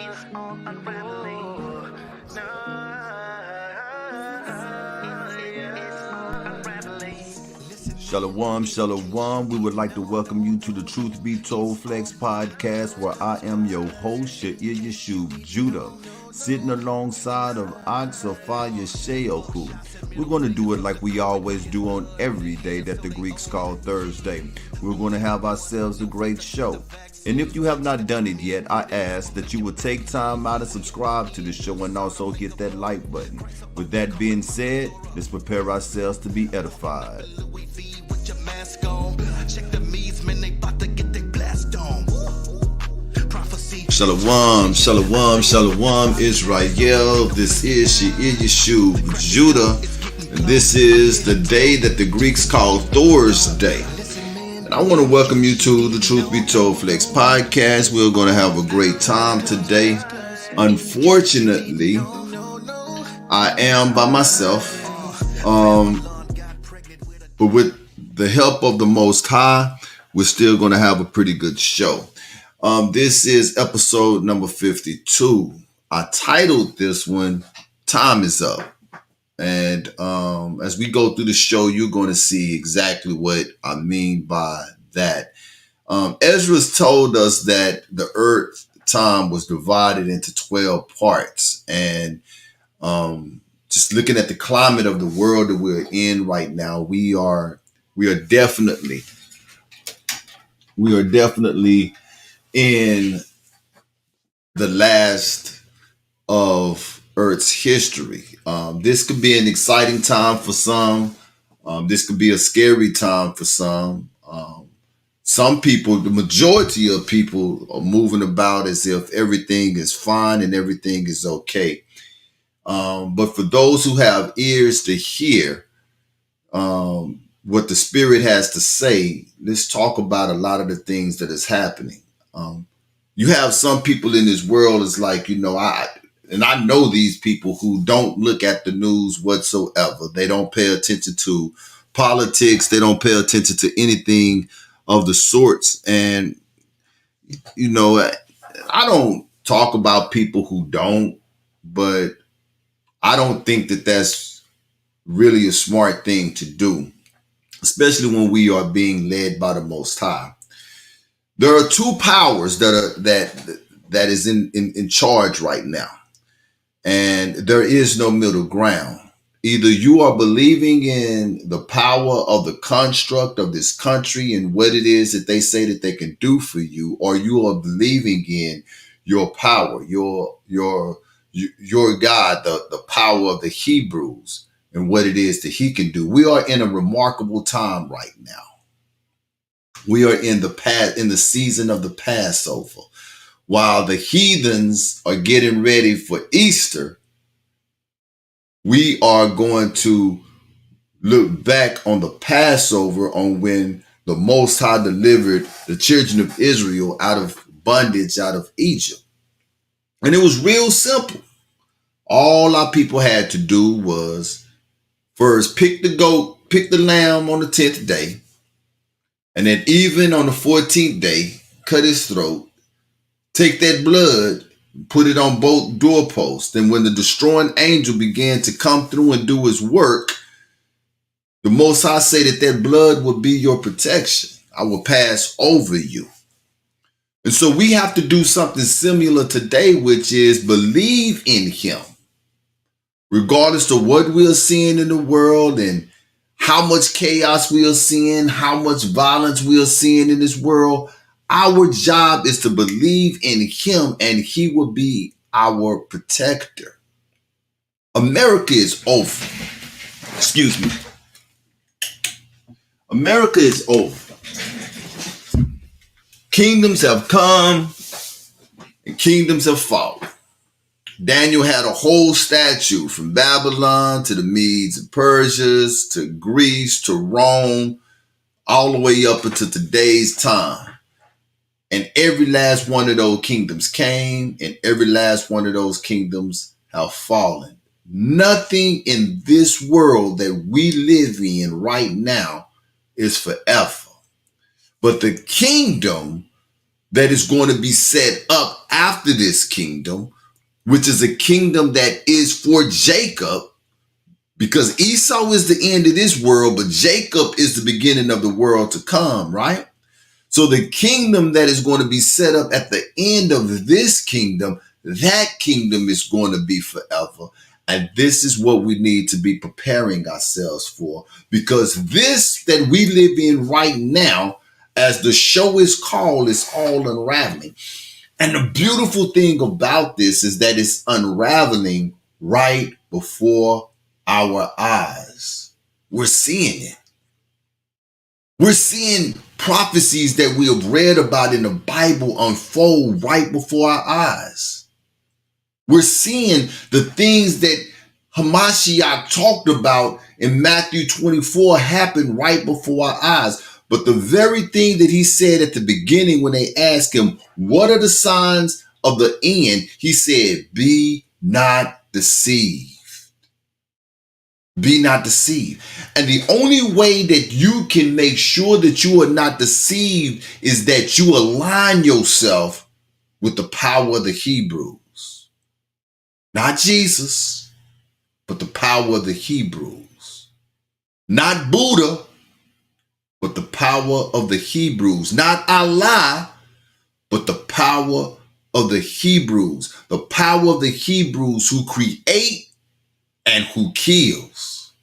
It's all unraveling. It's all unraveling. Shalom, shalom. We would like to welcome you to the Truth Be Told Flex podcast, where I am your host, Sha'ir Yeshub Judah, sitting alongside of Oxafaya Sheoku. We're going to do it like we always do on every day that the Greeks call Thursday. We're going to have ourselves a great show. And if you have not done it yet, I ask that you would take time out and subscribe to the show and also hit that like button. With that being said, let's prepare ourselves to be edified. Shalom, shalom, shalom, Israel. This is Sha'ir Yeshub Judah. And this is the day that the Greeks call Thursday. And I want to welcome you to the Truth Be Told Flex podcast. We're going to have a great time today. Unfortunately, I am by myself. But with the help of the Most High, we're still going to have a pretty good show. This is episode number 52. I titled this one, Time is Up. And as we go through the show, you're going to see exactly what I mean by that. Ezra's told us that the earth time was divided into 12 parts. And just looking at the climate of the world that we're in right now, we are definitely in the last of Earth's history. This could be an exciting time for some. This could be a scary time for some. Some people, the majority of people, are moving about as if everything is fine and everything is okay. But for those who have ears to hear what the Spirit has to say, let's talk about a lot of the things that is happening. You have some people in this world, it's like, I know these people who don't look at the news whatsoever. They don't pay attention to politics. They don't pay attention to anything of the sorts. And, I don't talk about people who don't, but I don't think that that's really a smart thing to do, especially when we are being led by the Most High. There are two powers that is in charge right now, and there is no middle ground. Either you are believing in the power of the construct of this country and what it is that they say that they can do for you, or you are believing in your power, your God, the power of the Hebrews, and what it is that He can do. We are in a remarkable time right now. We are in the season of the Passover. While the heathens are getting ready for Easter, we are going to look back on the Passover, on when the Most High delivered the children of Israel out of bondage, out of Egypt. And it was real simple. All our people had to do was first pick the lamb on the 10th day, and then even on the 14th day, cut his throat, take that blood, put it on both doorposts. And when the destroying angel began to come through and do his work, the Most High said that blood will be your protection. I will pass over you. And so we have to do something similar today, which is believe in Him. Regardless of what we are seeing in the world and how much chaos we are seeing, how much violence we are seeing in this world, our job is to believe in Him, and He will be our protector. America is over. Excuse me. America is over. Kingdoms have come and kingdoms have fallen. Daniel had a whole statue from Babylon to the Medes and Persians to Greece to Rome, all the way up into today's time. And every last one of those kingdoms came, and every last one of those kingdoms have fallen. Nothing in this world that we live in right now is forever. But the kingdom that is going to be set up after this kingdom, which is a kingdom that is for Jacob, because Esau is the end of this world, but Jacob is the beginning of the world to come, right? So the kingdom that is going to be set up at the end of this kingdom, that kingdom is going to be forever. And this is what we need to be preparing ourselves for, because this that we live in right now, as the show is called, is all unraveling. And the beautiful thing about this is that it's unraveling right before our eyes. We're seeing it. We're seeing prophecies that we have read about in the Bible unfold right before our eyes. We're seeing the things that Hamashiach talked about in Matthew 24 happen right before our eyes. But the very thing that he said at the beginning when they asked him, what are the signs of the end? He said, be not deceived. Be not deceived. And the only way that you can make sure that you are not deceived is that you align yourself with the power of the Hebrews. Not Jesus, but the power of the Hebrews. Not Buddha, but the power of the Hebrews. Not Allah, but the power of the Hebrews. The power of the Hebrews who create and who kills.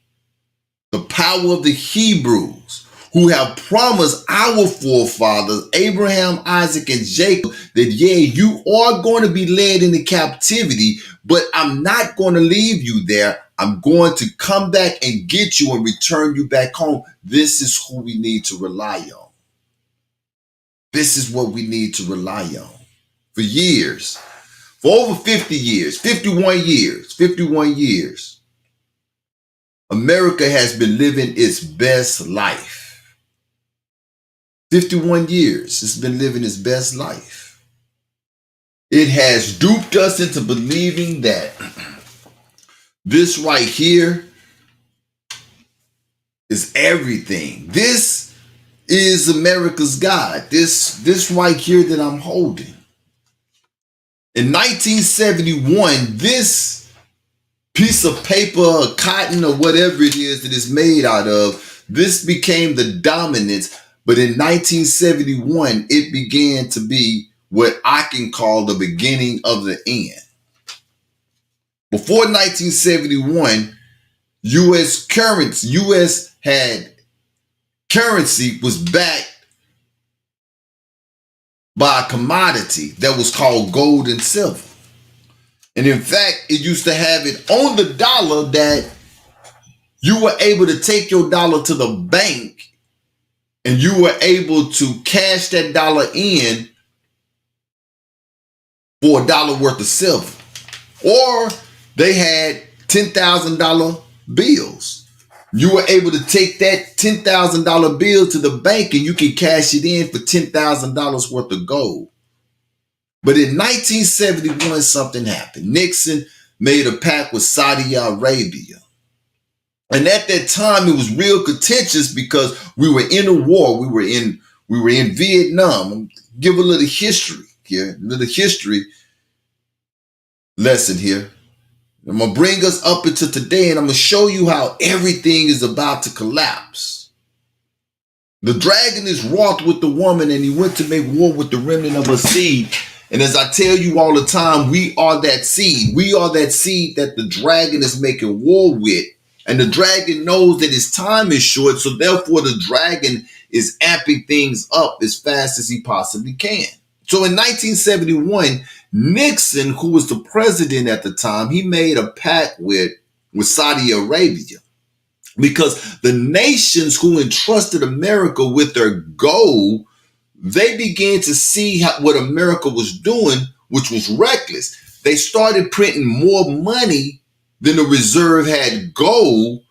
The power of the Hebrews who have promised our forefathers, Abraham, Isaac, and Jacob, that yeah, you are going to be led into captivity, but I'm not going to leave you there. I'm going to come back and get you and return you back home. This is who we need to rely on. This is what we need to rely on. For years, for over 50 years, 51 years, America has been living its best life. 51 years, it's been living its best life. It has duped us into believing that this right here is everything. This is America's God. This right here that I'm holding. In 1971, this piece of paper or cotton or whatever it is that it's made out of, this became the dominance. But in 1971, it began to be what I can call the beginning of the end. Before 1971, U.S. had currency was backed by a commodity that was called gold and silver. And in fact, it used to have it on the dollar that you were able to take your dollar to the bank and you were able to cash that dollar in for $1 worth of silver. Or they had $10,000 bills. You were able to take that $10,000 bill to the bank and you can cash it in for $10,000 worth of gold. But in 1971, something happened. Nixon made a pact with Saudi Arabia. And at that time, it was real contentious because we were in a war. We were in Vietnam. I'll give a little history here, a little history lesson here. I'm going to bring us up into today, and I'm going to show you how everything is about to collapse. The dragon is wroth with the woman, and he went to make war with the remnant of her seed. And as I tell you all the time, we are that seed. We are that seed that the dragon is making war with. And the dragon knows that his time is short, so therefore the dragon is amping things up as fast as he possibly can. So in 1971, Nixon, who was the president at the time, he made a pact with Saudi Arabia, because the nations who entrusted America with their gold, they began to see what America was doing, which was reckless. They started printing more money than the reserve had gold,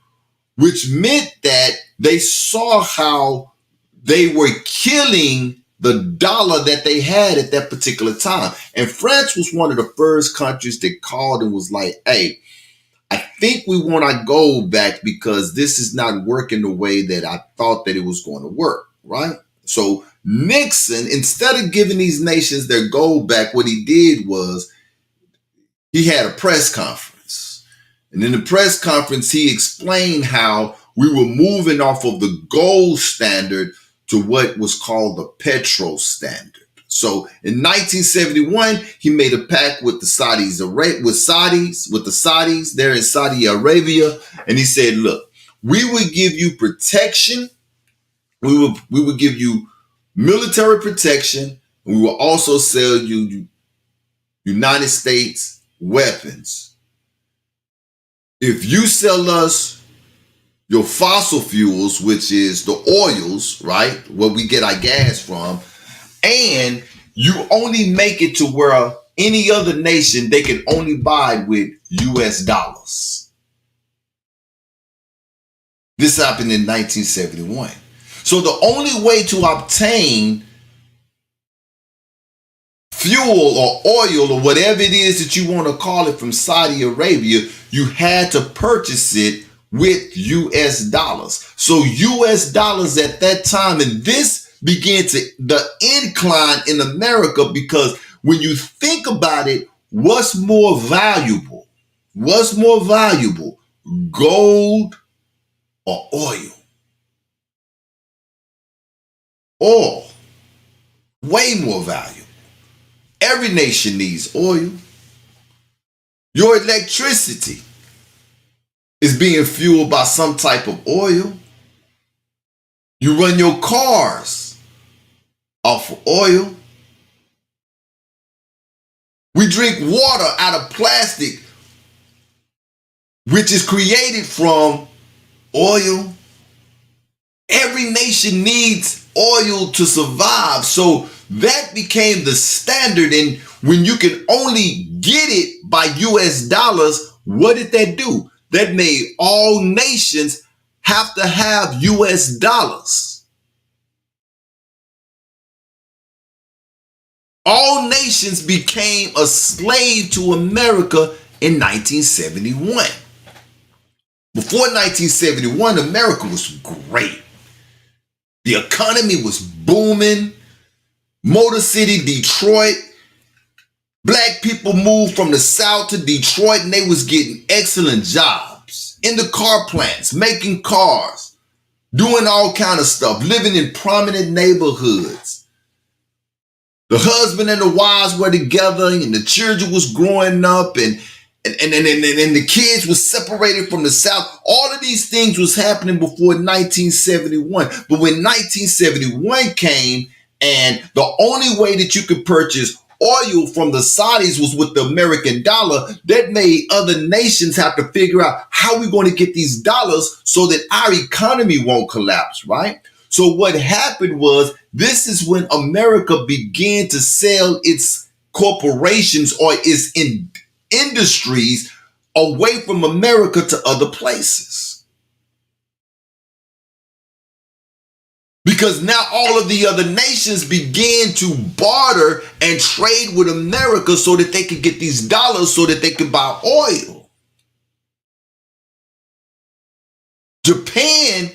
which meant that they saw how they were killing the dollar that they had at that particular time. And France was one of the first countries that called and was like, hey, I think we want our gold back because this is not working the way that I thought that it was going to work, right? So Nixon, instead of giving these nations their gold back, what he did was he had a press conference. And in the press conference, he explained how we were moving off of the gold standard to what was called the petro standard. So in 1971, he made a pact with the Saudis, with the Saudis there in Saudi Arabia. And he said, look, we would give you protection. We would give you military protection. And we will also sell you United States weapons. If you sell us your fossil fuels, which is the oils, right, where we get our gas from, and you only make it to where any other nation, they can only buy with US dollars. This happened in 1971. So the only way to obtain fuel or oil or whatever it is that you want to call it from Saudi Arabia, you had to purchase it with US dollars. So US dollars at that time, and this began the incline in America, because when you think about it, what's more valuable? What's more valuable, gold or oil? Oil, way more valuable. Every nation needs oil. Your electricity is being fueled by some type of oil. You run your cars off of oil. We drink water out of plastic, which is created from oil. Every nation needs oil to survive. So that became the standard. And when you can only get it by US dollars, what did that do? That made all nations have to have US dollars. All nations became a slave to America in 1971. Before 1971, America was great. The economy was booming. Motor City, Detroit. Black people moved from the South to Detroit, and they was getting excellent jobs in the car plants, making cars, doing all kind of stuff, living in prominent neighborhoods. The husband and the wives were together, and the children was growing up, and the kids was separated from the South. All of these things was happening before 1971. But when 1971 came, and the only way that you could purchase oil from the Saudis was with the American dollar, that made other nations have to figure out how we're going to get these dollars so that our economy won't collapse, right? So what happened was, this is when America began to sell its corporations or its industries away from America to other places. Because now all of the other nations began to barter and trade with America so that they could get these dollars so that they could buy oil. Japan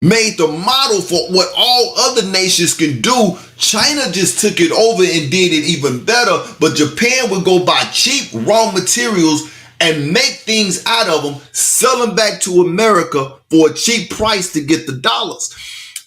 made the model for what all other nations can do. China just took it over and did it even better. But Japan would go buy cheap raw materials and make things out of them, sell them back to America for a cheap price to get the dollars.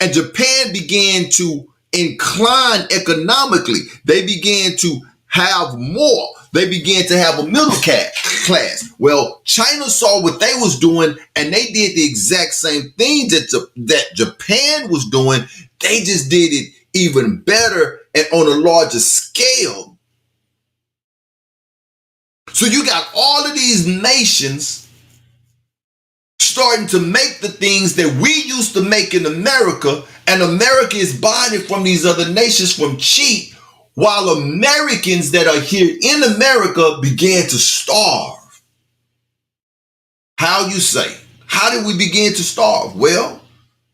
And Japan began to incline economically. They began to have more. They began to have a middle class. Well, China saw what they was doing, and they did the exact same thing that Japan was doing. They just did it even better and on a larger scale. So you got all of these nations starting to make the things that we used to make in America, and America is buying it from these other nations from cheap, while Americans that are here in America began to starve. How you say? How did we begin to starve? Well,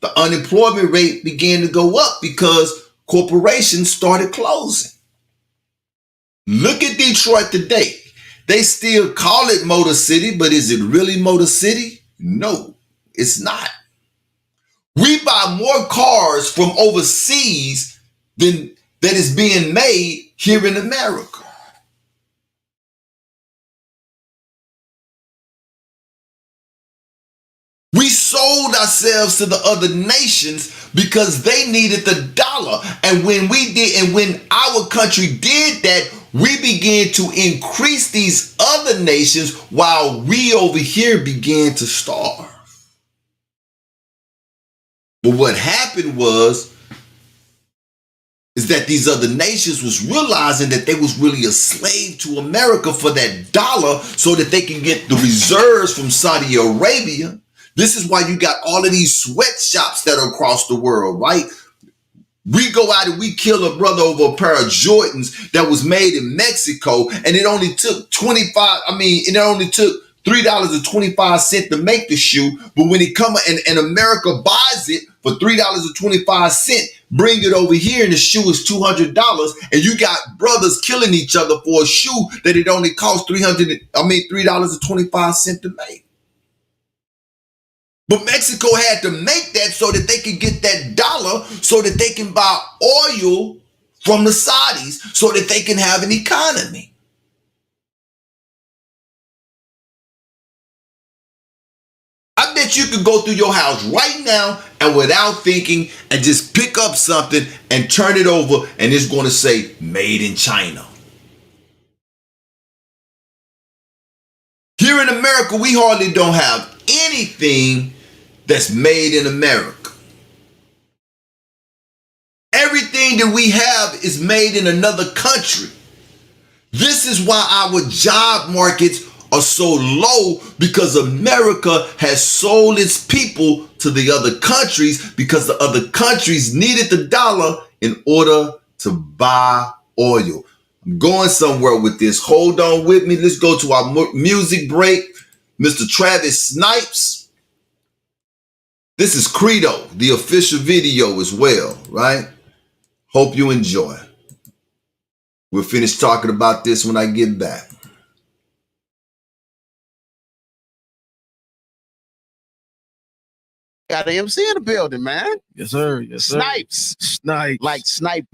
the unemployment rate began to go up because corporations started closing. Look at Detroit today. They still call it Motor City, but is it really Motor City? No, it's not. We buy more cars from overseas than that is being made here in America. We sold ourselves to the other nations because they needed the dollar. And when when our country did that, we began to increase these other nations while we over here began to starve. But what happened is that these other nations was realizing that they was really a slave to America for that dollar so that they can get the reserves from Saudi Arabia. This is why you got all of these sweatshops that are across the world, right? We go out and we kill a brother over a pair of Jordans that was made in Mexico, and it only took $3.25 to make the shoe. But when it come and America buys it for $3.25, bring it over here and the shoe is $200, and you got brothers killing each other for a shoe that it only cost $3.25 to make. But Mexico had to make that so that they could get that dollar so that they can buy oil from the Saudis so that they can have an economy. I bet you could go through your house right now and without thinking and just pick up something and turn it over and it's going to say made in China. Here in America, we hardly don't have anything that's made in America. Everything that we have is made in another country. This is why our job markets are so low, because America has sold its people to the other countries because the other countries needed the dollar in order to buy oil. I'm going somewhere with this. Hold on with me. Let's go to our music break. Mr. Travis Snipes. This is Credo, the official video as well, right? Hope you enjoy. We'll finish talking about this when I get back. Got an MC in the building, man. Yes, sir. Yes, sir. Snipes. Like Snipes.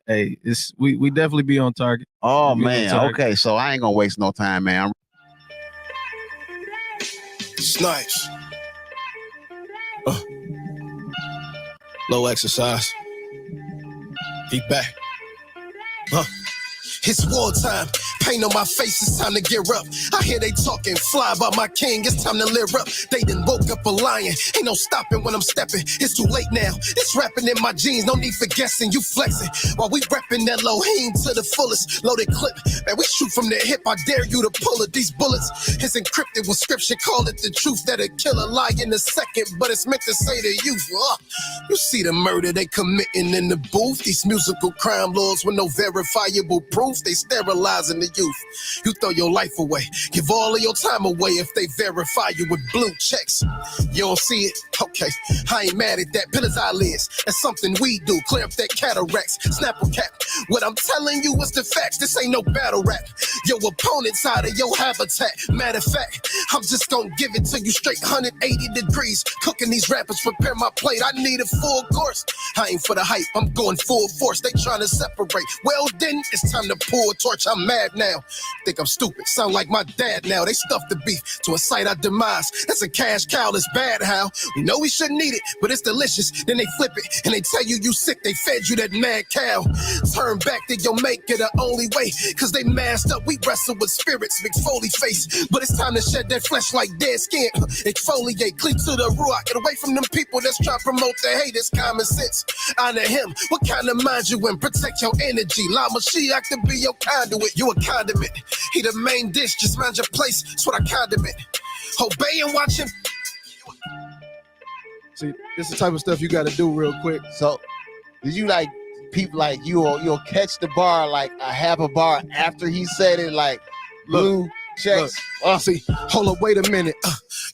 Hey, we definitely be on target. Oh, We man. on target. Okay, so I ain't gonna waste no time, man. Snipes. Low exercise. He back. It's wartime. Pain on my face, it's time to gear up. I hear they talking fly about my king, it's time to live up. They done woke up a lion, ain't no stopping when I'm stepping. It's too late now, it's rapping in my jeans, no need for guessing, you flexing. While we repping that Elohim to the fullest, loaded clip. Man, we shoot from the hip, I dare you to pull it. These bullets, it's encrypted with scripture, call it the truth. That'll kill a lie in a second, but it's meant to say to you. You see the murder they committing in the booth. These musical crime lords with no verifiable proof, they sterilizing the youth. You throw your life away, give all of your time away if they verify you with blue checks. You don't see it? Okay, I ain't mad at that. Pillars eyelids, that's something we do. Clear up that cataracts, snap a cap. What I'm telling you is the facts, this ain't no battle rap. Your opponent's out of your habitat. Matter of fact, I'm just gonna give it to you straight 180 degrees. Cooking these rappers, prepare my plate, I need a full course. I ain't for the hype, I'm going full force. They trying to separate, well then, it's time to pull a torch. I'm mad now. Think I'm stupid, sound like my dad now. They stuffed the beef to a sight I demise. That's a cash cow, that's bad how. We know we shouldn't eat it, but it's delicious. Then they flip it, and they tell you you sick. They fed you that mad cow. Turn back to your maker the only way, cause they masked up. We wrestle with spirits, McFoley face. But it's time to shed that flesh like dead skin. Exfoliate, cleave to the ruach. Get away from them people that's trying to promote the hate. It's common sense. Honor him. What kind of mind you in? Protect your energy. Lama Shiach to be your conduit. You a condiment. He the main dish. Just mind your place. That's what I condiment. Obey and watch him. See, this is the type of stuff you got to do real quick. So, did you like people like you'll catch the bar like a half a bar after he said it, like blue checks? See, hold up, wait a minute.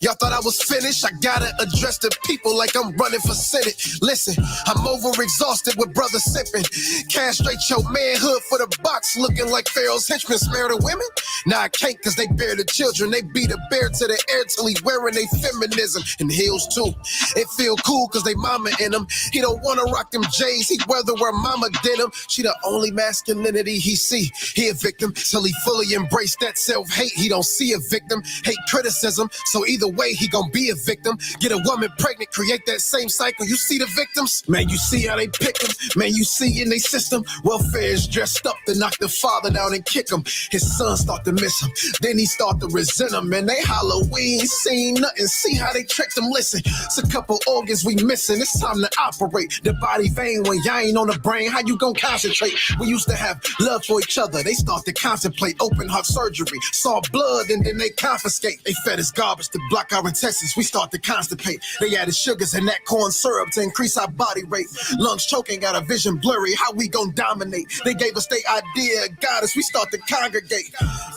Y'all thought I was finished? I gotta address the people like I'm running for Senate. Listen, I'm overexhausted with brother sipping. Castrate your manhood for the box, looking like Pharaoh's henchmen. Spare the women? Nah, I can't, cause they bear the children. They beat a bear to the air till he wearing they feminism. And heels too. It feel cool cause they mama in him. He don't wanna rock them J's, he'd rather wear mama denim. She the only masculinity he see. He a victim till he fully embrace that self-hate. He don't see a victim, hate criticism. So either way, he gon' be a victim. Get a woman pregnant, create that same cycle. You see the victims? Man, you see how they pick them. Man, you see in they system. Welfare is dressed up to knock the father down and kick him. His son start to miss him. Then he start to resent him. Man, they Halloween seen nothing. See how they tricked him. Listen, it's a couple organs we missing. It's time to operate. The body vein when y'all ain't on the brain. How you gon' concentrate? We used to have love for each other. They start to contemplate open heart surgery. Saw blood and then they confiscate. They fed us garbage to block our intestines. We start to constipate. They added sugars and that corn syrup to increase our body rate. Lungs choking, got our vision blurry. How we gon' dominate? They gave us their idea of goddess. We start to congregate.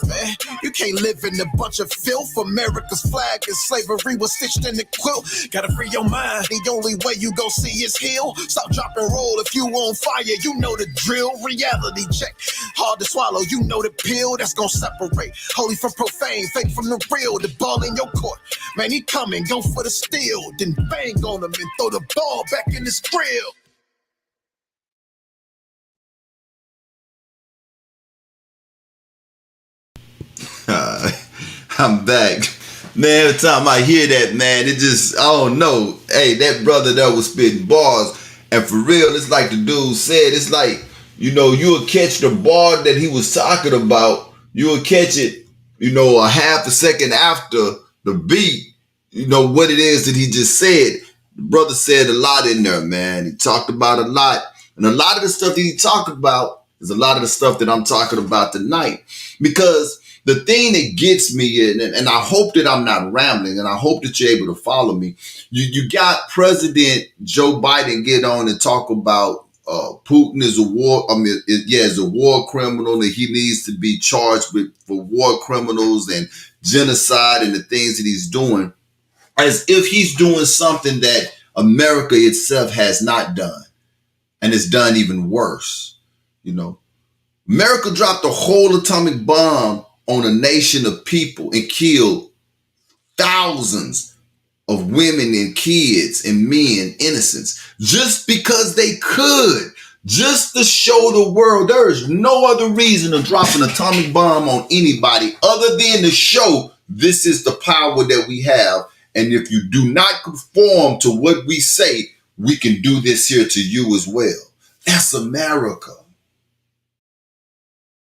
Man, you can't live in a bunch of filth. America's flag and slavery was stitched in the quilt. Gotta free your mind. The only way you gon' see is heal. Stop, drop, and roll. If you on fire, you know the drill. Reality check. Hard to swallow, you know the pill that's gon' separate holy from profane, fake from the real. The ball in your court, man, he coming, go for the steal, then bang on him and throw the ball back in his grill. I'm back. Man, every time I hear that, man, it just, I don't know. Hey, that brother that was spitting bars. And for real, it's like the dude said, it's like, you know, you'll catch the bar that he was talking about. You'll catch it, you know, a half a second after the beat, you know, what it is that he just said. The brother said a lot in there, man. He talked about a lot. And a lot of the stuff that he talked about is a lot of the stuff that I'm talking about tonight. Because the thing that gets me, and I hope that I'm not rambling, and I hope that you're able to follow me. You got President Joe Biden get on and talk about Putin is a is a war criminal, and he needs to be charged for war criminals and genocide and the things that he's doing, as if he's doing something that America itself has not done, and it's done even worse. You know, America dropped a whole atomic bomb on a nation of people and killed thousands of women and kids and men, innocents, just because they could, just to show the world there is no other reason to drop an atomic bomb on anybody other than to show this is the power that we have. And if you do not conform to what we say, we can do this here to you as well. That's America.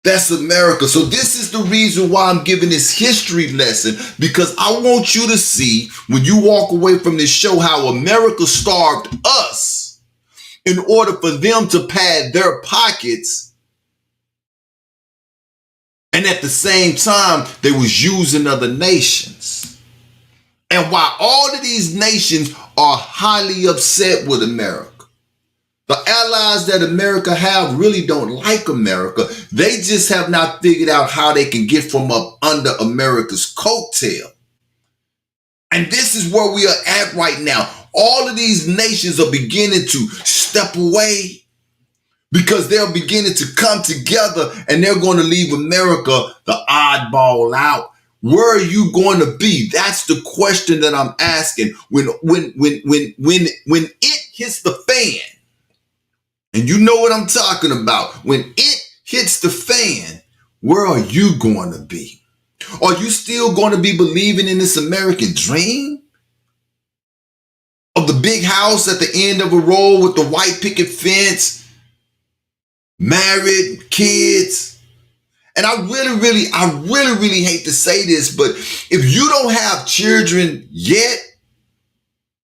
That's America. So this is the reason why I'm giving this history lesson, because I want you to see when you walk away from this show how America starved us in order for them to pad their pockets. And at the same time, they was using other nations. And while all of these nations are highly upset with America, the allies that America have really don't like America. They just have not figured out how they can get from up under America's coattail. And this is where we are at right now. All of these nations are beginning to step away because they're beginning to come together, and they're going to leave America the oddball out. Where are you going to be? That's the question that I'm asking. When it hits the fan, and you know what I'm talking about. When it hits the fan, where are you going to be? Are you still going to be believing in this American dream? Of the big house at the end of a road with the white picket fence, married, kids. And I really hate to say this, but if you don't have children yet,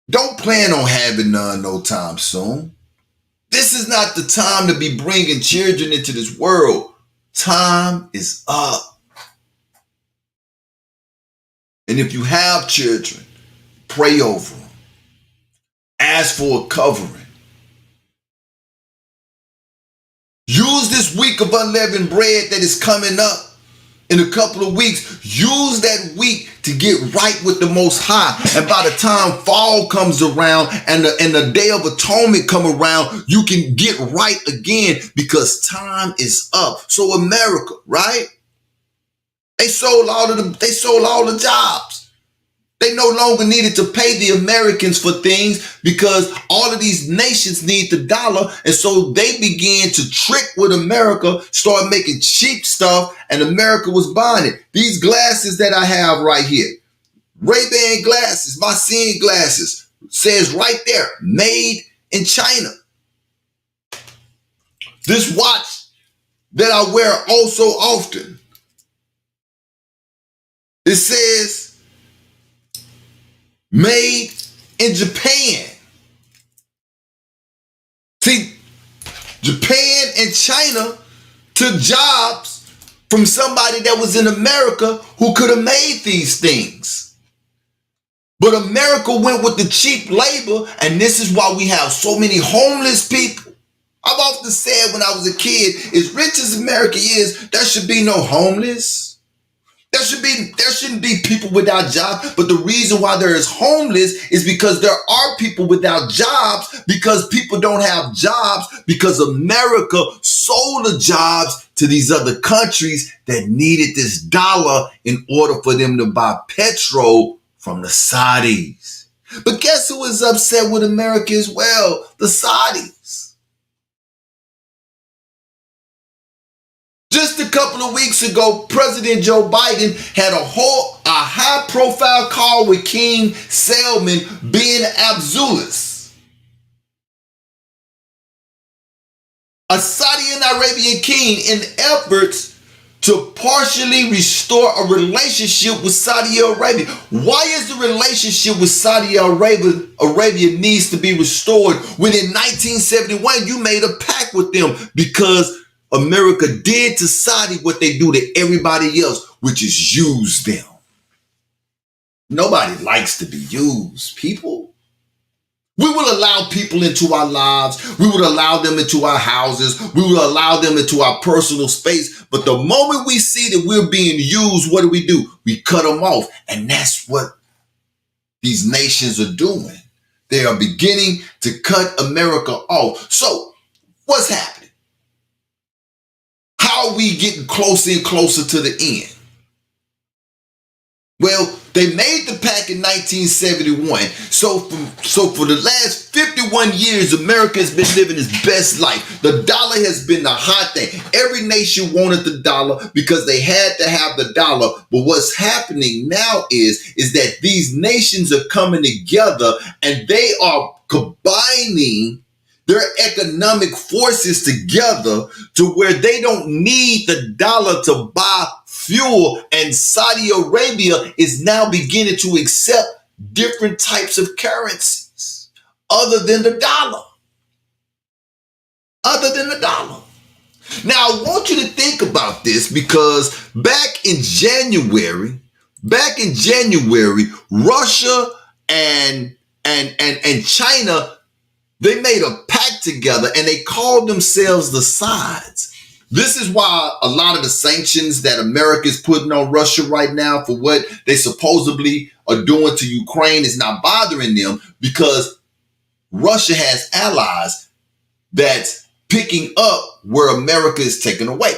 don't plan on having none no time soon. This is not the time to be bringing children into this world. Time is up. And if you have children, pray over them. Ask for a covering. Use this week of unleavened bread that is coming up in a couple of weeks. Use that week to get right with the Most High. And by the time fall comes around and the Day of Atonement come around, you can get right again because time is up. So America, right? They sold all the jobs. They no longer needed to pay the Americans for things because all of these nations need the dollar. And so they began to trick with America, start making cheap stuff, and America was buying it. These glasses that I have right here, Ray-Ban glasses, my seeing glasses, says right there, made in China. This watch that I wear oh so often, it says, made in Japan. See, Japan and China took jobs from somebody that was in America who could have made these things. But America went with the cheap labor, and this is why we have so many homeless people. I've often said when I was a kid, as rich as America is, there should be no homeless. There shouldn't be people without jobs, but the reason why there is homeless is because there are people without jobs because people don't have jobs because America sold the jobs to these other countries that needed this dollar in order for them to buy petrol from the Saudis. But guess who is upset with America as well? The Saudis. Just a couple of weeks ago, President Joe Biden had a high-profile call with King Salman bin Abdulaziz, a Saudi and Arabian king, in efforts to partially restore a relationship with Saudi Arabia. Why is the relationship with Saudi Arabia needs to be restored when in 1971 you made a pact with them? Because America did to Saudi what they do to everybody else, which is use them. Nobody likes to be used, people. We will allow people into our lives. We would allow them into our houses. We would allow them into our personal space. But the moment we see that we're being used, what do? We cut them off. And that's what these nations are doing. They are beginning to cut America off. So what's happening? How are we getting closer and closer to the end? Well, they made the pact in 1971. So for the last 51 years, America has been living its best life. The dollar has been the hot thing. Every nation wanted the dollar because they had to have the dollar. But what's happening now is that these nations are coming together and they are combining their economic forces together to where they don't need the dollar to buy fuel, and Saudi Arabia is now beginning to accept different types of currencies other than the dollar. Now, I want you to think about this because back in January, Russia and China, they made a pact together and they called themselves the Sides. This is why a lot of the sanctions that America is putting on Russia right now for what they supposedly are doing to Ukraine is not bothering them, because Russia has allies that's picking up where America is taking away.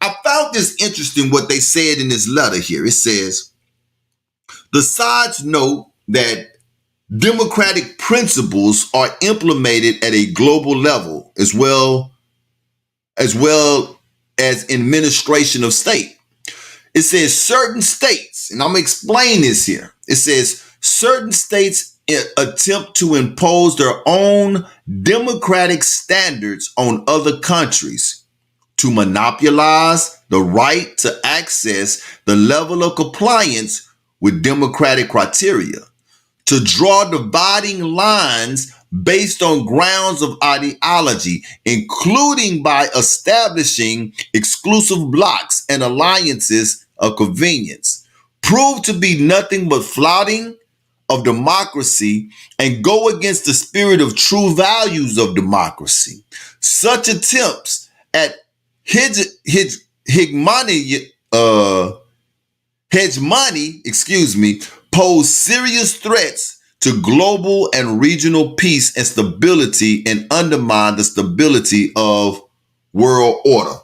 I found this interesting what they said in this letter here. It says, the sides note that democratic principles are implemented at a global level as well as administration of state. It says certain states, and I'm going to explain this here. It says certain states attempt to impose their own democratic standards on other countries to monopolize the right to access the level of compliance with democratic criteria, to draw dividing lines based on grounds of ideology, including by establishing exclusive blocs and alliances of convenience, prove to be nothing but flouting of democracy and go against the spirit of true values of democracy. Such attempts at hegemony hegemony, pose serious threats to global and regional peace and stability and undermine the stability of world order.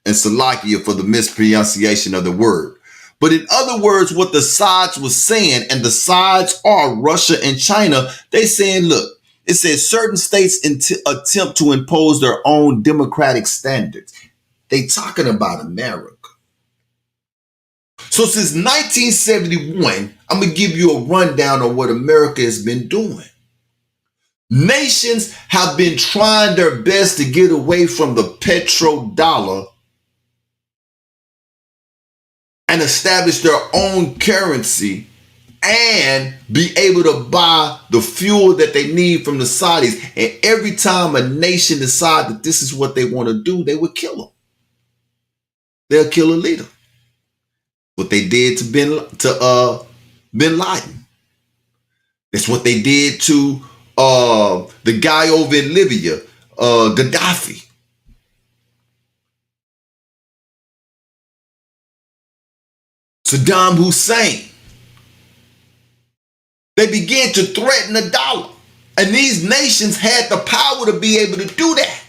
And Salakia for the mispronunciation of the word. But in other words, what the sides was saying, and the sides are Russia and China, they saying, look, it says certain states attempt to impose their own democratic standards. They talking about America. So since 1971, I'm going to give you a rundown on what America has been doing. Nations have been trying their best to get away from the petrodollar and establish their own currency and be able to buy the fuel that they need from the Saudis. And every time a nation decides that this is what they want to do, they would kill them. They'll kill a leader. What they did to Bin Laden. That's what they did to the guy over in Libya, Gaddafi. Saddam Hussein. They began to threaten the dollar. And these nations had the power to be able to do that.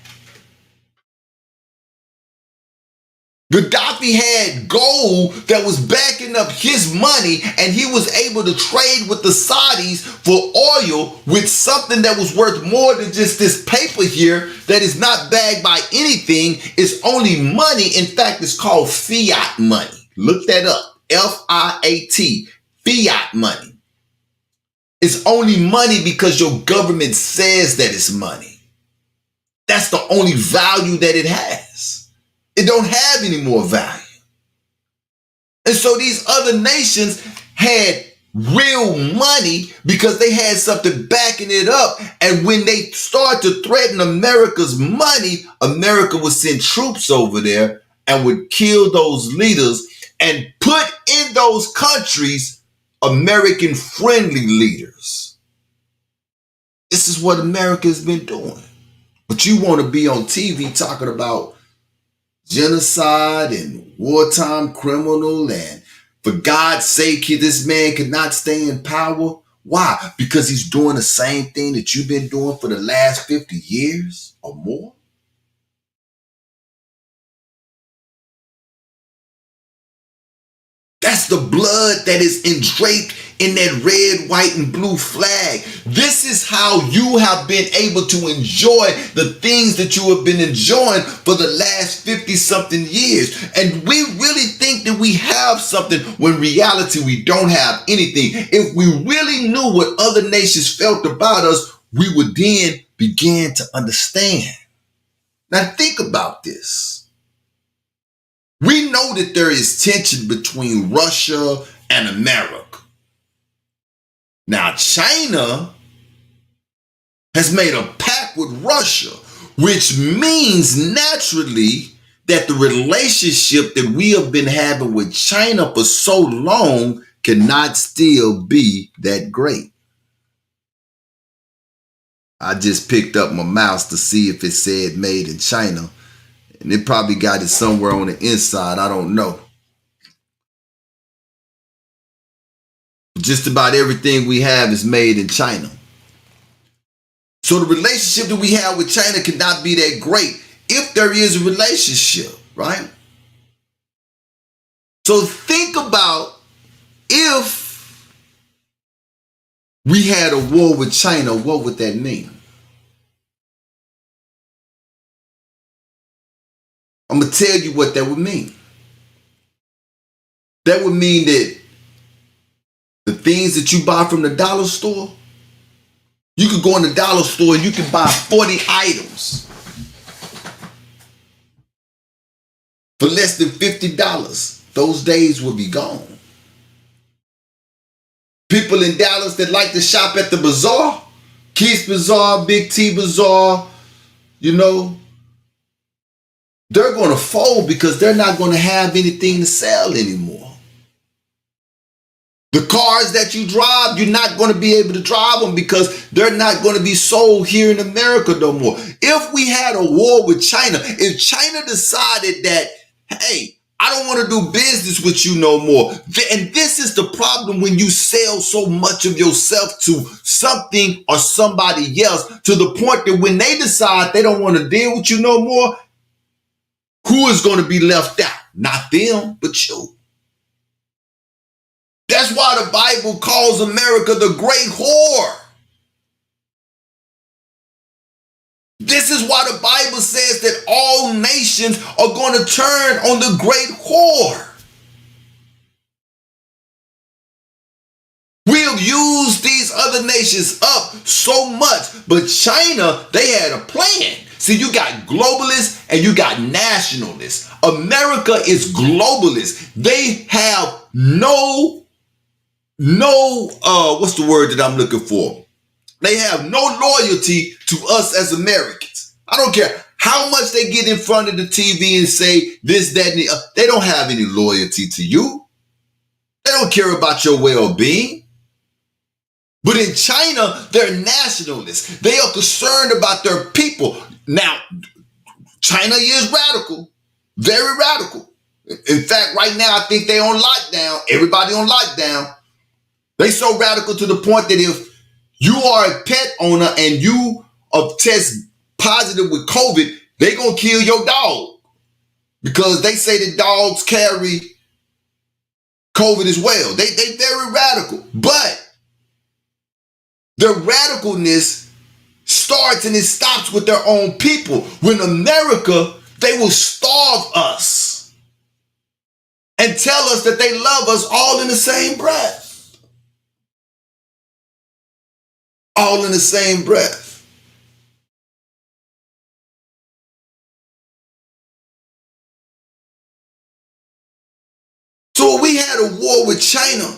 Gaddafi had gold that was backing up his money, and he was able to trade with the Saudis for oil with something that was worth more than just this paper here that is not bagged by anything. It's only money. In fact, it's called fiat money. Look that up. F-I-A-T. Fiat money. It's only money because your government says that it's money. That's the only value that it has. It don't have any more value. And so these other nations had real money because they had something backing it up. And when they start to threaten America's money, America would send troops over there and would kill those leaders and put in those countries American-friendly leaders. This is what America has been doing. But you want to be on TV talking about genocide and wartime criminal, and for God's sake, this man could not stay in power. Why? Because he's doing the same thing that you've been doing for the last 50 years or more. That's the blood that is endraped in that red, white, and blue flag. This is how you have been able to enjoy the things that you have been enjoying for the last 50-something years. And we really think that we have something when in reality we don't have anything. If we really knew what other nations felt about us, we would then begin to understand. Now think about this. We know that there is tension between Russia and America. Now, China has made a pact with Russia, which means naturally that the relationship that we have been having with China for so long cannot still be that great. I just picked up my mouse to see if it said made in China. And it probably got it somewhere on the inside. I don't know. Just about everything we have is made in China. So the relationship that we have with China cannot be that great if there is a relationship, right? So think about if we had a war with China, what would that mean? I'm going to tell you what that would mean. That would mean that the things that you buy from the dollar store, you could go in the dollar store and you can buy 40 items for less than $50. Those days will be gone. People in Dallas that like to shop at the bazaar, Keith's Bazaar, Big T Bazaar, they're going to fold because they're not going to have anything to sell anymore. The cars that you drive, you're not going to be able to drive them because they're not going to be sold here in America no more. If we had a war with China, if China decided that, hey, I don't want to do business with you no more. And this is the problem when you sell so much of yourself to something or somebody else to the point that when they decide they don't want to deal with you no more, who is going to be left out? Not them, but you. That's why the Bible calls America the great whore. This is why the Bible says that all nations are going to turn on the great whore. We've used these other nations up so much, but China, they had a plan. See, you got globalists and you got nationalists. America is globalist. They have what's the word that I'm looking for? They have no loyalty to us as Americans. I don't care how much they get in front of the TV and say this, that, and the other. They don't have any loyalty to you. They don't care about your well-being. But in China, they're nationalists. They are concerned about their people. Now, China is radical, very radical. In fact, right now, I think they're on lockdown. Everybody on lockdown. They so radical to the point that if you are a pet owner and you test positive with COVID, they're going to kill your dog because they say that dogs carry COVID as well. They very radical. But their radicalness starts and it stops with their own people. When America, they will starve us and tell us that they love us all in the same breath. All in the same breath. So we had a war with China.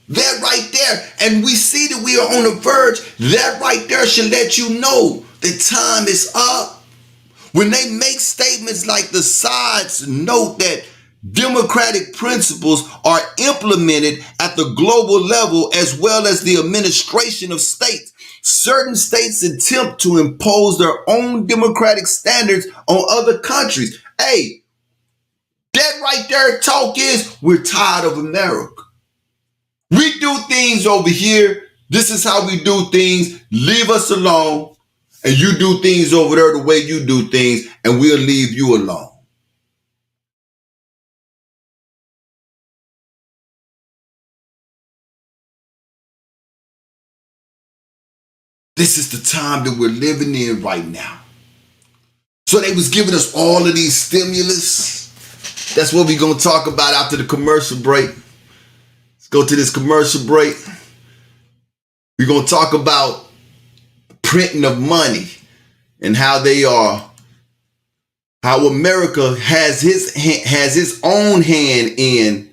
That right there, and we see that we are on the verge. That right there should let you know that time is up. When they make statements like the sides note that democratic principles are implemented at the global level as well as the administration of states. Certain states attempt to impose their own democratic standards on other countries. Hey, that right there talk is we're tired of America. We do things over here. This is how we do things. Leave us alone. And you do things over there the way you do things, and we'll leave you alone. This is the time that we're living in right now. So they was giving us all of these stimulus. That's what we're going to talk about after the commercial break. Let's go to this commercial break. We're going to talk about printing of money and how America has his own hand in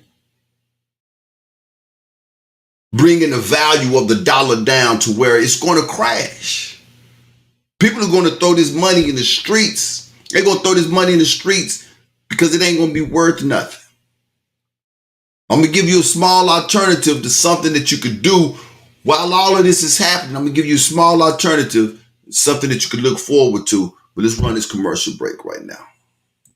bringing the value of the dollar down to where it's going to crash. People are going to throw this money in the streets. They're going to throw this money in the streets because it ain't going to be worth nothing. I'm going to give you a small alternative to something that you could do while all of this is happening. I'm going to give you a small alternative, something that you could look forward to. But let's run this commercial break right now.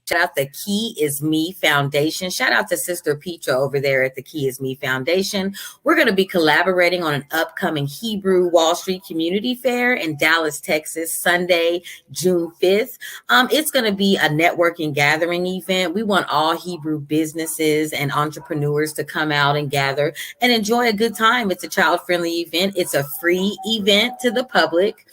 Shout out the Key Is Me Foundation. Shout out to Sister Petra over there at the Key Is Me Foundation. We're going to be collaborating on an upcoming Hebrew Wall Street Community Fair in Dallas, Texas, Sunday, June 5th. It's going to be a networking gathering event. We want all Hebrew businesses and entrepreneurs to come out and gather and enjoy a good time. It's a child-friendly event. It's a free event to the public.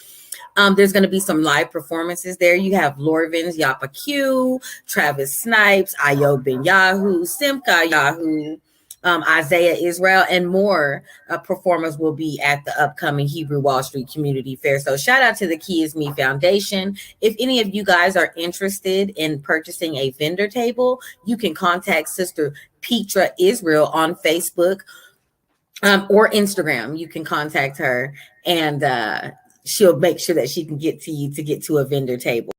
There's going to be some live performances there. You have Lorvins, Yapa Q, Travis Snipes, Ayo Ben Yahoo, Simcha Yahoo, Isaiah Israel, and more performers will be at the upcoming Hebrew Wall Street Community Fair. So shout out to the Key Is Me Foundation. If any of you guys are interested in purchasing a vendor table, you can contact Sister Petra Israel on Facebook or Instagram. You can contact her and she'll make sure that she can get to you to get to a vendor table.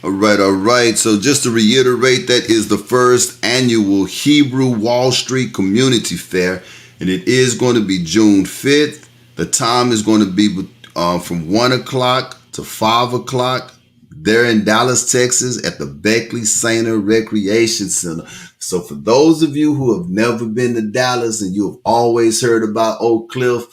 All right, all right. So just to reiterate, that is the first annual Hebrew Wall Street Community Fair, and it is going to be June 5th. The time is going to be from 1 o'clock to 5 o'clock there in Dallas, Texas at the Beckley Center Recreation Center. So for those of you who have never been to Dallas and you have always heard about Oak Cliff,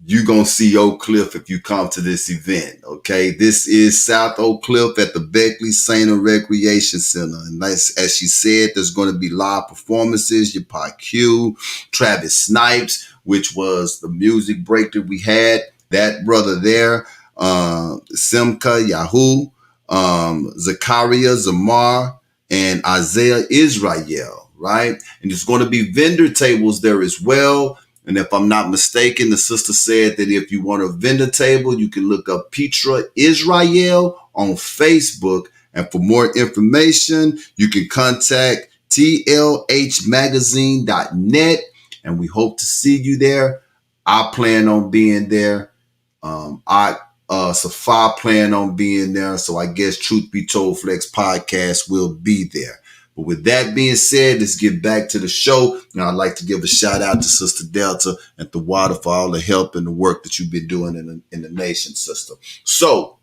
you're going to see Oak Cliff if you come to this event, okay? This is South Oak Cliff at the Beckley Center Recreation Center. And as she said, there's going to be live performances. Your Pa Q, Travis Snipes, which was the music break that we had. That brother there, Simca Yahoo, Zakaria Zamar, and Isaiah Israel, right? And there's going to be vendor tables there as well. And if I'm not mistaken, the sister said that if you want a vendor table, you can look up Petra Israel on Facebook. And for more information, you can contact tlhmagazine.net. And we hope to see you there. I plan on being there. Safa plan on being there. So I guess Truth Be Told Flex Podcast will be there. But with that being said, let's get back to the show. And I'd like to give a shout out to Sister Delta and the Water for all the help and the work that you've been doing in the nation, sister. So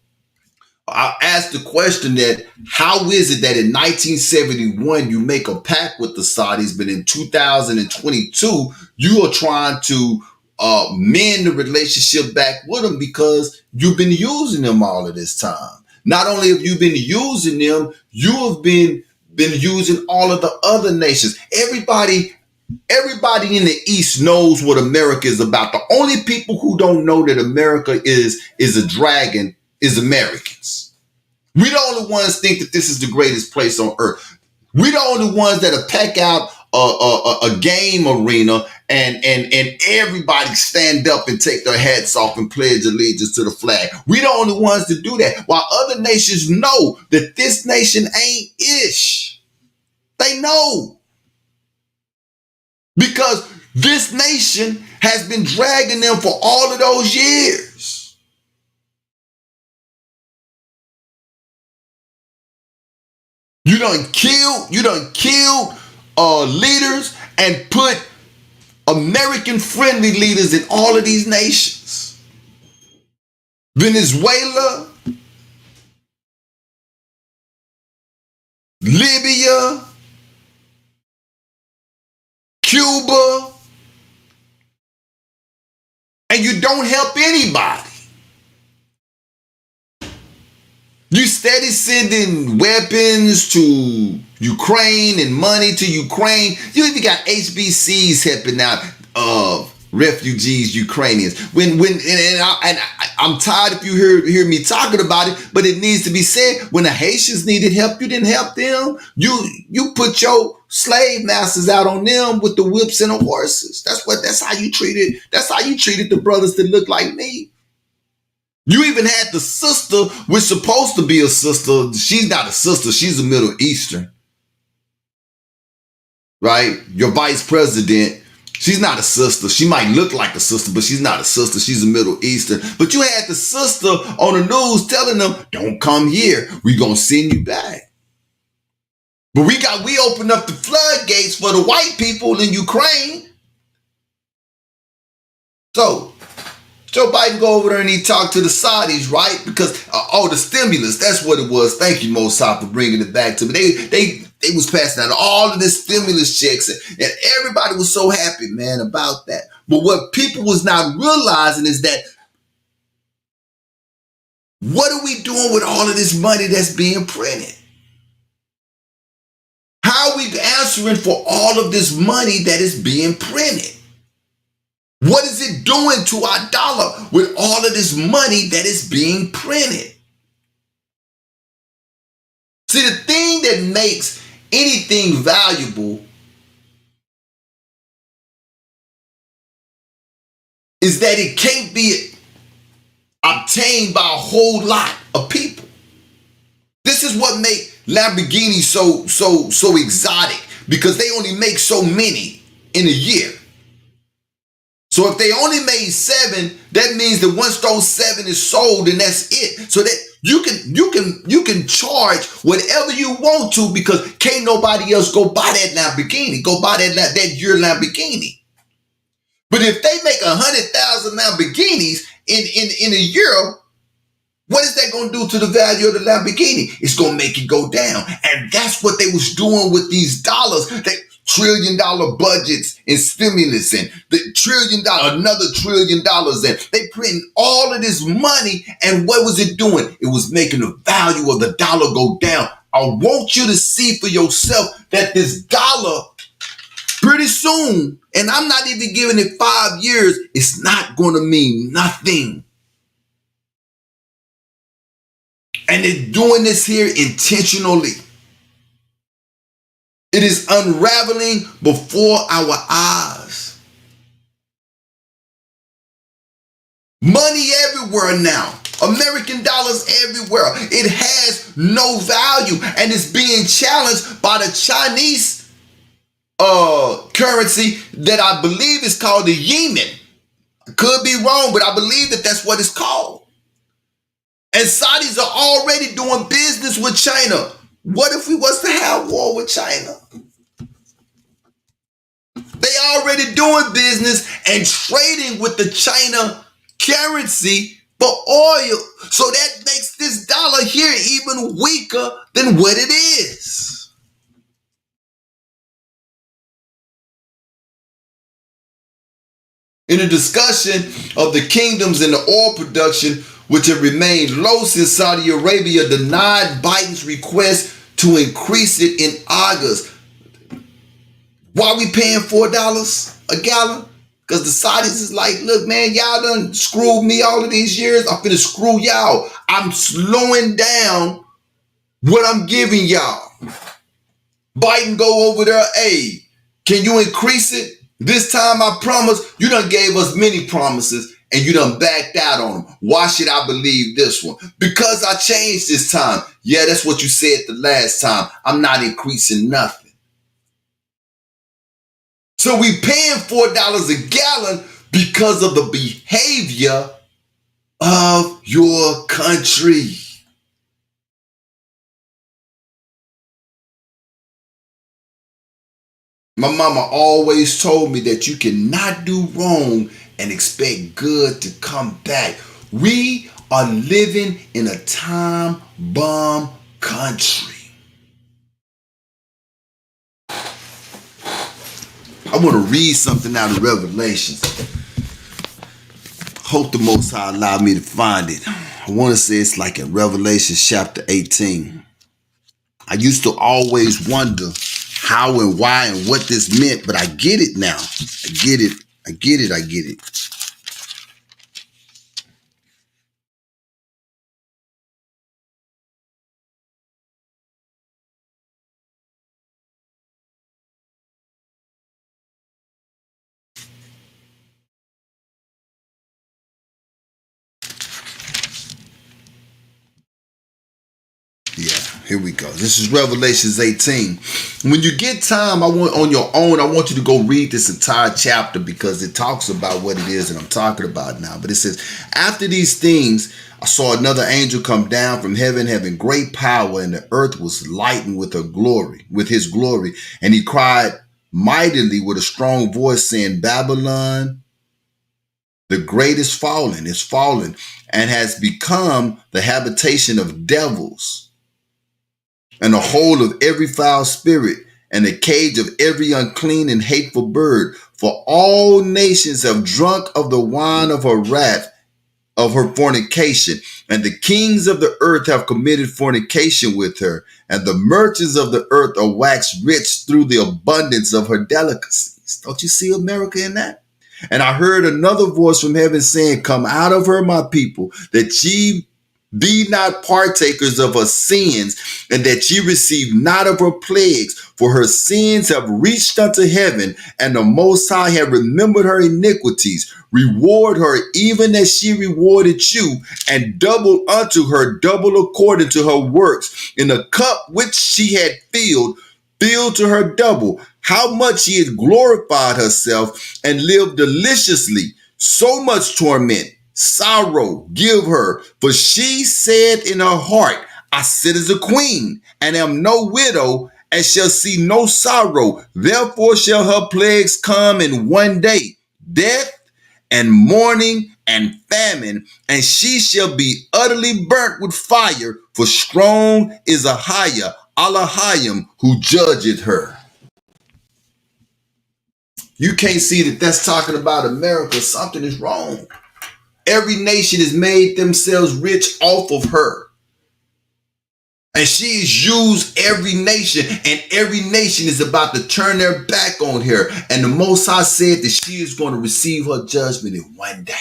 I asked the question that how is it that in 1971 you make a pact with the Saudis, but in 2022 you are trying to mend the relationship back with them because you've been using them all of this time. Not only have you been using them, you have been using all of the other nations. Everybody in the East knows what America is about. The only people who don't know that America is a dragon is Americans. We the only ones think that this is the greatest place on earth. We the only ones that have packed out a game arena and everybody stand up and take their hats off and pledge allegiance to the flag. We the only ones to do that. While other nations know that this nation ain't ish. They know. Because this nation has been dragging them for all of those years. You done killed leaders and put American-friendly leaders in all of these nations. Venezuela, Libya, Cuba, and you don't help anybody. You steady sending weapons to Ukraine and money to Ukraine. You even got HBCs helping out refugees, Ukrainians. I'm tired if you hear me talking about it, but it needs to be said. When the Haitians needed help, you didn't help them. You put your slave masters out on them with the whips and the horses. That's how you treated the brothers that look like me. You even had the sister, which is supposed to be a sister. She's not a sister. She's a Middle Eastern. Right? Your vice president, she's not a sister. She might look like a sister, but she's not a sister. She's a Middle Eastern. But you had the sister on the news telling them, don't come here. We're going to send you back. But we opened up the floodgates for the white people in Ukraine. So Joe Biden go over there and he talked to the Saudis, right? Because, the stimulus, that's what it was. Thank you, Mossad, for bringing it back to me. They was passing out all of this stimulus checks and everybody was so happy, man, about that. But what people was not realizing is that what are we doing with all of this money that's being printed? How are we answering for all of this money that is being printed? What is it doing to our dollar with all of this money that is being printed? See, the thing that makes anything valuable is that it can't be obtained by a whole lot of people. This is what makes Lamborghini so exotic, because they only make so many in a year. So if they only made 7, that means that once those 7 is sold, then that's it. So that You can charge whatever you want to because can't nobody else go buy that Lamborghini, go buy that your Lamborghini. But if they make 100,000 Lamborghinis in a year, what is that going to do to the value of the Lamborghini? It's going to make it go down. And that's what they was doing with these dollars. They $1 trillion budgets and stimulus and the another $1 trillion. And they printing all of this money. And what was it doing? It was making the value of the dollar go down. I want you to see for yourself that this dollar pretty soon, and I'm not even giving it 5 years, it's not going to mean nothing. And they're doing this here intentionally. It is unraveling before our eyes. Money everywhere now. American dollars everywhere. It has no value and it's being challenged by the Chinese currency that I believe is called the yuan. Could be wrong, but I believe that that's what it's called. And Saudis are already doing business with China. What if we was to have war with China? They already doing business and trading with the China currency for oil. So that makes this dollar here even weaker than what it is. In a discussion of the kingdoms and the oil production, which have remained low since Saudi Arabia denied Biden's request to increase it in August. Why are we paying $4 a gallon? Because the Saudis is like, look, man, y'all done screwed me all of these years. I'm finna screw y'all. I'm slowing down what I'm giving y'all. Biden go over there, hey, can you increase it? This time I promise, you done gave us many promises and you done backed out on them. Why should I believe this one? Because I changed this time. Yeah, that's what you said the last time. I'm not increasing nothing. So we paying $4 a gallon because of the behavior of your country. My mama always told me that you cannot do wrong and expect good to come back. We are living in a time bomb country. I want to read something out of Revelations. Hope the Most High allow me to find it. I want to say it's like in Revelation chapter 18. I used to always wonder how and why and what this meant, but I get it now. I get it. Yeah, here we go. This is Revelations 18. When you get time, I want you to go read this entire chapter because it talks about what it is that I'm talking about now. But it says, after these things, I saw another angel come down from heaven, having great power, and the earth was lightened with his glory. And he cried mightily with a strong voice, saying, Babylon, the great is fallen, and has become the habitation of devils, and the hole of every foul spirit, and the cage of every unclean and hateful bird. For all nations have drunk of the wine of her wrath, of her fornication, and the kings of the earth have committed fornication with her, and the merchants of the earth are waxed rich through the abundance of her delicacies. Don't you see America in that? And I heard another voice from heaven saying, come out of her, my people, that ye be not partakers of her sins, and that ye receive not of her plagues, for her sins have reached unto heaven, and the Most High have remembered her iniquities. Reward her even as she rewarded you, and double unto her double according to her works. In the cup which she had filled to her double. How much she had glorified herself and lived deliciously. So much torment sorrow give her, for she said in her heart, I sit as a queen, and am no widow, and shall see no sorrow. Therefore shall her plagues come in one day, death and mourning and famine, and she shall be utterly burnt with fire, for strong is Elohim, who judgeth her. You can't see that that's talking about America. Something is wrong. Every nation has made themselves rich off of her. And she has used every nation, and every nation is about to turn their back on her. And the Most High said that she is going to receive her judgment in one day.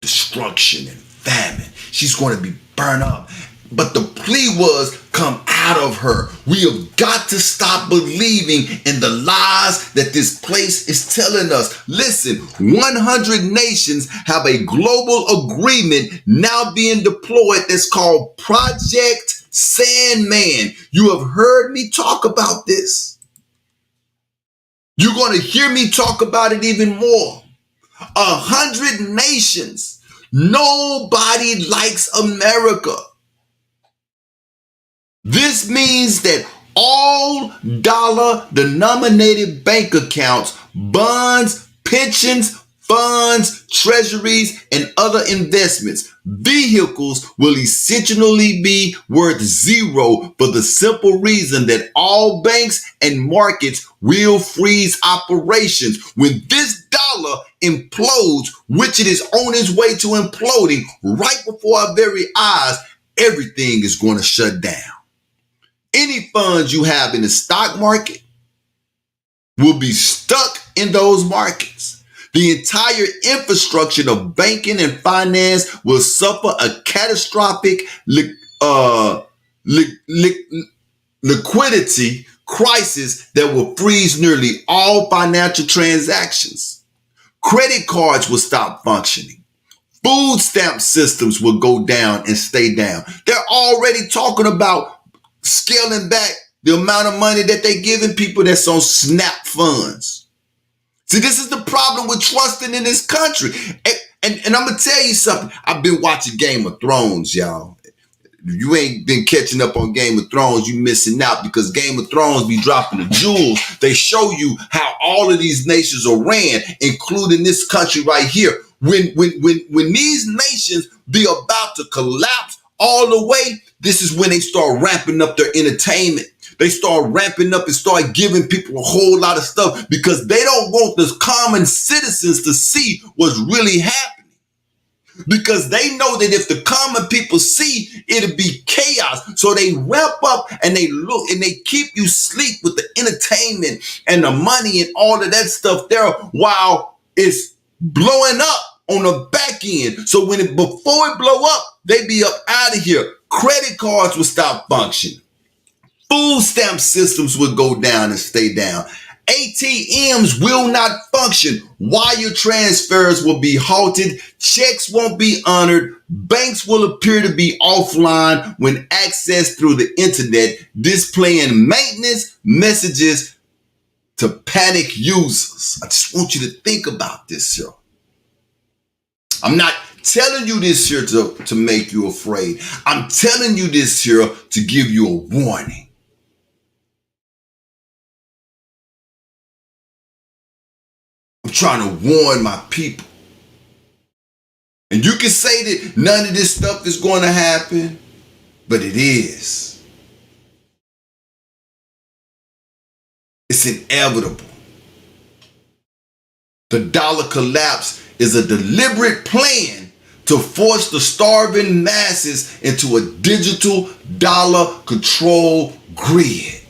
Destruction and famine. She's going to be burned up. But the plea was, come out of her. We have got to stop believing in the lies that this place is telling us. Listen, 100 nations have a global agreement now being deployed that's called Project Sandman. You have heard me talk about this. You're going to hear me talk about it even more. 100 nations. Nobody likes America. This means that all dollar-denominated bank accounts, bonds, pensions, funds, treasuries, and other investments, vehicles will essentially be worth zero for the simple reason that all banks and markets will freeze operations. When this dollar implodes, which it is on its way to imploding right before our very eyes, everything is going to shut down. Any funds you have in the stock market will be stuck in those markets. The entire infrastructure of banking and finance will suffer a catastrophic liquidity crisis that will freeze nearly all financial transactions. Credit cards will stop functioning. Food stamp systems will go down and stay down. They're already talking about scaling back the amount of money that they're giving people that's on SNAP funds. See, this is the problem with trusting in this country. And I'm going to tell you something. I've been watching Game of Thrones, y'all. If you ain't been catching up on Game of Thrones, you missing out, because Game of Thrones be dropping the jewels. They show you how all of these nations are ran, including this country right here. When these nations be about to collapse all the way, this is when they start ramping up their entertainment. They start ramping up and start giving people a whole lot of stuff, because they don't want the common citizens to see what's really happening. Because they know that if the common people see, it'll be chaos. So they ramp up and they look and they keep you asleep with the entertainment and the money and all of that stuff there while it's blowing up on the back end. So before it blow up, they be up out of here. Credit cards will stop functioning. Food stamp systems will go down and stay down. ATMs will not function. Wire transfers will be halted. Checks won't be honored. Banks will appear to be offline when accessed through the internet, displaying maintenance messages to panic users. I just want you to think about this, yo. I'm not telling you this here to make you afraid. I'm telling you this here to give you a warning. I'm trying to warn my people. And you can say that none of this stuff is going to happen, but it is. It's inevitable. The dollar collapse is a deliberate plan to force the starving masses into a digital dollar control grid.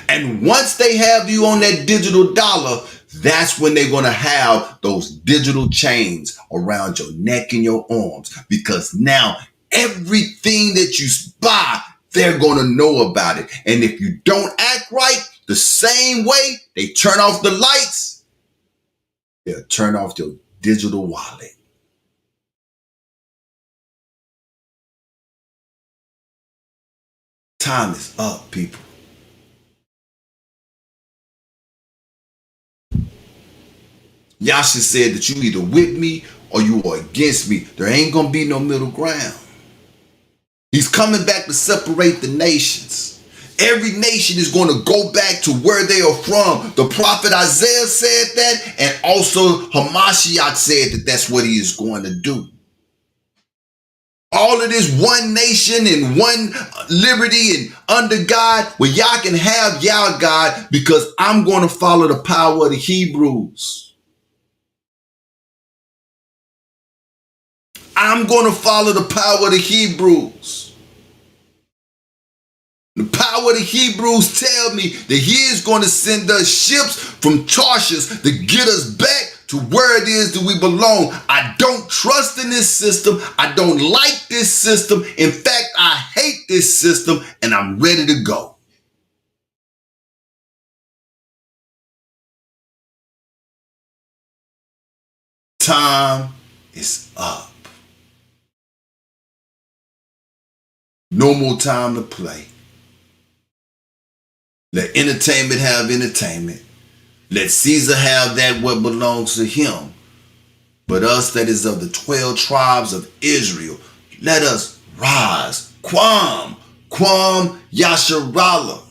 And once they have you on that digital dollar, that's when they're going to have those digital chains around your neck and your arms, because now everything that you buy, they're going to know about it. And if you don't act right, the same way they turn off the lights, they'll turn off your digital wallet. Time is up, people. Yasha said that you either with me or you are against me. There ain't gonna be no middle ground. He's coming back to separate the nations. Every nation is going to go back to where they are from. The prophet Isaiah said that, and also Hamashiach said that that's what he is going to do. All of this one nation and one liberty and under God, well, y'all can have y'all God because I'm going to follow the power of the Hebrews. I'm going to follow the power of the Hebrews. The power of the Hebrews tell me that he is going to send us ships from Tarshish to get us back to where it is that we belong. I don't trust in this system. I don't like this system. In fact, I hate this system, and I'm ready to go. Time is up. No more time to play. Let entertainment have entertainment. Let Caesar have that what belongs to him. But us that is of the 12 tribes of Israel, let us rise. Quam Yasharallah.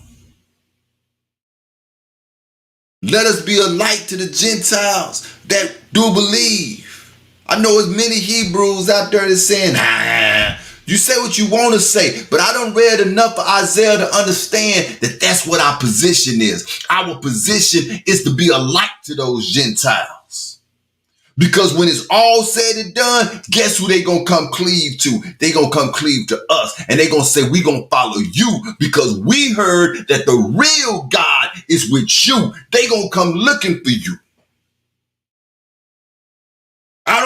Let us be a light to the Gentiles that do believe. I know there's many Hebrews out there that's saying, you say what you want to say, but I done read enough of Isaiah to understand that that's what our position is. Our position is to be a light to those Gentiles. Because when it's all said and done, guess who they gonna come cleave to? They gonna come cleave to us. And they gonna say, we gonna follow you because we heard that the real God is with you. They gonna come looking for you. I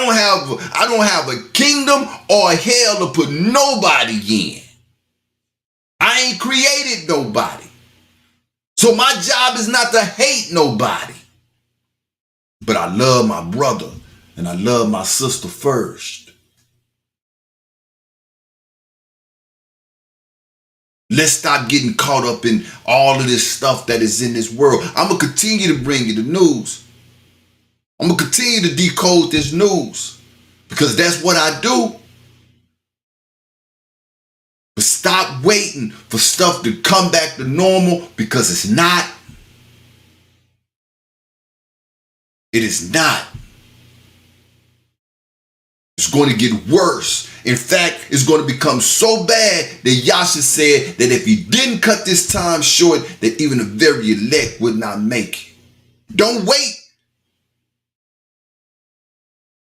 don't have a kingdom or a hell to put nobody in. I ain't created nobody. So my job is not to hate nobody. But I love my brother and I love my sister first. Let's stop getting caught up in all of this stuff that is in this world. I'm going to continue to bring you the news. I'm going to continue to decode this news because that's what I do. But stop waiting for stuff to come back to normal because it's not. It is not. It's going to get worse. In fact, it's going to become so bad that Yasha said that if he didn't cut this time short, that even the very elect would not make it. Don't wait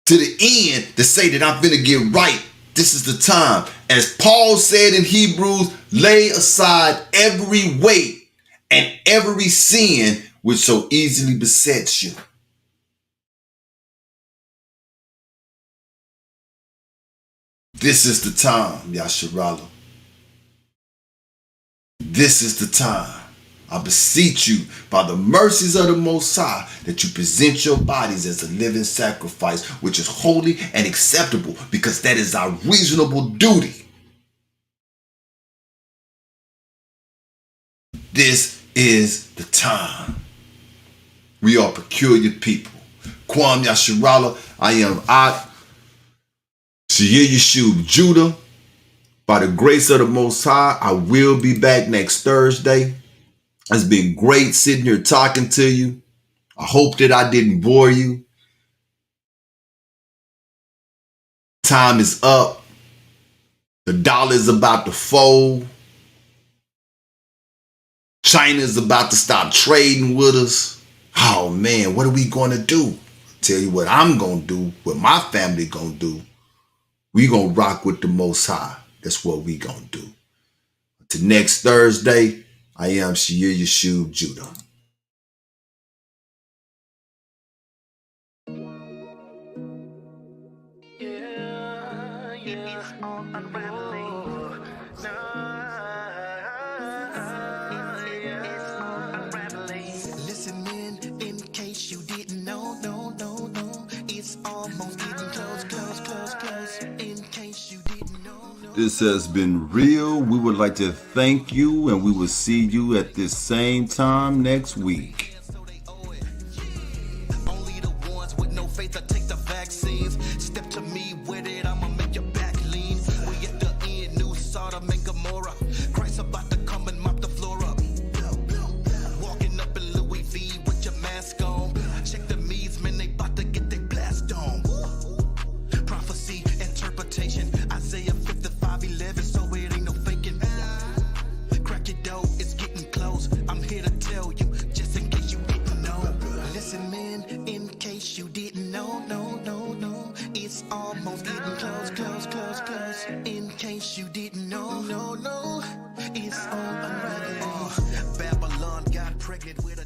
to the end to say that I'm finna get right. This is the time. As Paul said in Hebrews, lay aside every weight and every sin which so easily besets you. This is the time, Yasharallah. This is the time. I beseech you, by the mercies of the Most High, that you present your bodies as a living sacrifice, which is holy and acceptable, because that is our reasonable duty. This is the time. We are peculiar people. Kwam Yasharallah, I am Ak. Shia Yeshub Judah. By the grace of the Most High, I will be back next Thursday. It's been great sitting here talking to you. I hope that I didn't bore you. Time is up. The dollar is about to fold. China's about to stop trading with us. Oh man, what are we going to do? I'll tell you what I'm going to do, what my family going to do. We going to rock with the Most High. That's what we going to do. Till next Thursday, I am Shia Yeshub Judah. It's on unraveling. It's on unraveling. Listen in case you didn't know, no. It's almost getting close. In case you didn't know. This has been real. We would like to thank you, and we will see you at this same time next week. Only the ones with In case you didn't know, no, it's almost getting close. In case you didn't know, no, it's all unraveling. Babylon got pregnant with